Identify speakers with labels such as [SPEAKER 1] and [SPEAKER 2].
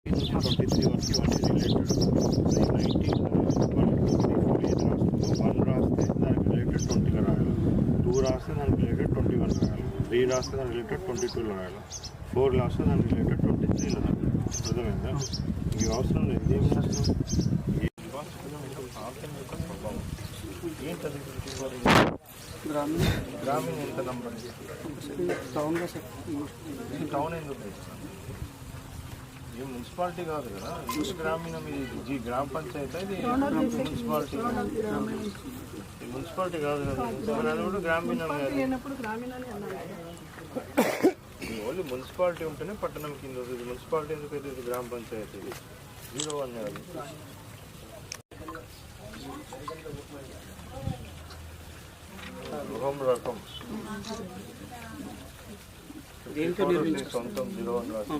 [SPEAKER 1] 23 వరకు ఇవన్నీ రిలేటెడ్. 19 1 రాస్తే దానికి రిలేటెడ్ 20 రాయాలి, 2 రాస్తే దానికి రిలేటెడ్ 21 రాయాలి, 3 రాస్తే దానికి రిలేటెడ్ 22 రాయాలి, 4 రాస్తే దానికి రిలేటెడ్ 23 రాయాలి. అర్థమైందా? ఇవి అవసరం లేదు. ఏం చేస్తాం? ఏంటది గ్రామీణ ఎంత నంబర్? టౌన్ ఎందుకు? ఇది మున్సిపాలిటీ కాదు కదా, ఇది గ్రామీణం. ఇది గ్రామ పంచాయతీ, ఇది మున్సిపాలిటీ. ఇది మున్సిపాలిటీ కాదు కదా, అది కూడా గ్రామీణం కాదు. ఓన్లీ మున్సిపాలిటీ ఉంటేనే పట్టణం కింద. ఇది మున్సిపాలిటీ ఎందుకైతే ఇది గ్రామ పంచాయతీ. 01 కాదు. గృహం రకం సొంతం 01 రాసి